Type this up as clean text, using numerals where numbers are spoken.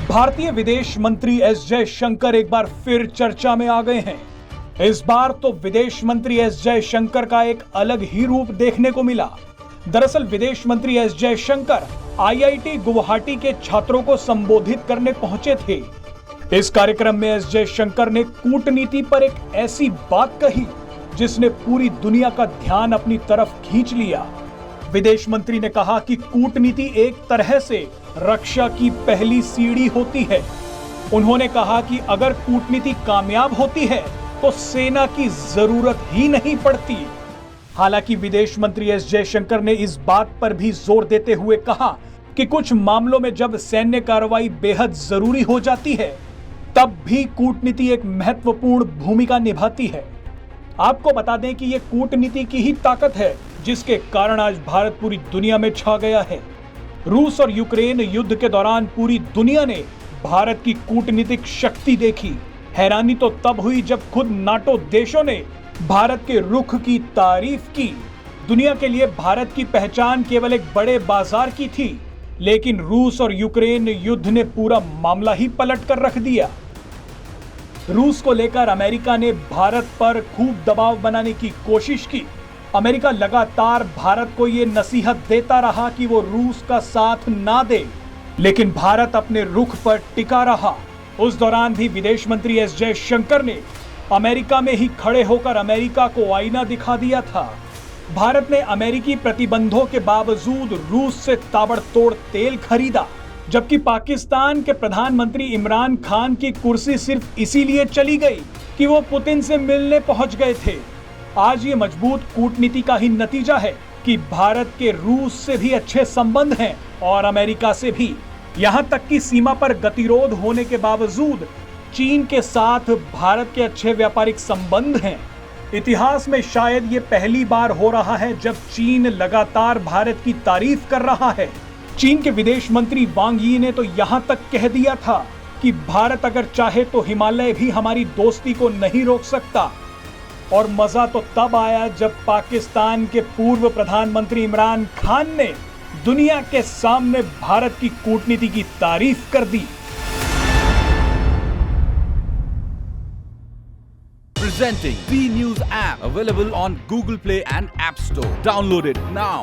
भारतीय विदेश मंत्री एस जयशंकर एक बार फिर चर्चा में आ गए हैं। इस बार तो विदेश मंत्री एस जयशंकर का एक अलग ही रूप देखने को मिला। दरअसल विदेश मंत्री एस जयशंकर आईआईटी गुवाहाटी के छात्रों को संबोधित करने पहुंचे थे। इस कार्यक्रम में एस जयशंकर ने कूटनीति पर एक ऐसी बात कही जिसने पूरी दुनिया का ध्यान अपनी तरफ खींच लिया। विदेश मंत्री ने कहा कि कूटनीति एक तरह से रक्षा की पहली सीढ़ी होती है। उन्होंने कहा कि अगर कूटनीति कामयाब होती है तो सेना की जरूरत ही नहीं पड़ती। हालांकि विदेश मंत्री एस जयशंकर ने इस बात पर भी जोर देते हुए कहा कि कुछ मामलों में जब सैन्य कार्रवाई बेहद जरूरी हो जाती है तब भी कूटनीति एक महत्वपूर्ण भूमिका निभाती है। आपको बता दें कि यह कूटनीति की ही ताकत है जिसके कारण आज भारत पूरी दुनिया में छा गया है। रूस और यूक्रेन युद्ध के दौरान पूरी दुनिया ने भारत की कूटनीतिक शक्ति देखी। हैरानी तो तब हुई जब खुद नाटो देशों ने भारत के रुख की तारीफ की। दुनिया के लिए भारत की पहचान केवल एक बड़े बाजार की थी, लेकिन रूस और यूक्रेन युद्ध ने पूरा मामला ही पलट कर रख दिया। रूस को लेकर अमेरिका ने भारत पर खूब दबाव बनाने की कोशिश की। अमेरिका लगातार भारत को ये नसीहत देता रहा कि वो रूस का साथ ना दे, लेकिन भारत अपने रुख पर टिका रहा। उस दौरान भी विदेश मंत्री एस जयशंकर ने अमेरिका में ही खड़े होकर अमेरिका को आईना दिखा दिया था। भारत ने अमेरिकी प्रतिबंधों के बावजूद रूस से ताबड़तोड़ तेल खरीदा, जबकि पाकिस्तान के प्रधानमंत्री इमरान खान की कुर्सी सिर्फ इसीलिए चली गई कि वो पुतिन से मिलने पहुंच गए थे। आज ये मजबूत कूटनीति का ही नतीजा है कि भारत के रूस से भी अच्छे संबंध हैं और अमेरिका से भी। यहां तक कि सीमा पर गतिरोध होने के बावजूद चीन के साथ भारत के अच्छे व्यापारिक संबंध हैं। इतिहास में शायद ये पहली बार हो रहा है जब चीन लगातार भारत की तारीफ कर रहा है। चीन के विदेश मंत्री वांग यी ने तो यहां तक कह दिया था कि भारत अगर चाहे तो हिमालय भी हमारी दोस्ती को नहीं रोक सकता। और मजा तो तब आया जब पाकिस्तान के पूर्व प्रधानमंत्री इमरान खान ने दुनिया के सामने भारत की कूटनीति की तारीफ कर दी। Presenting B News app available on Google Play and App Store. Download it now.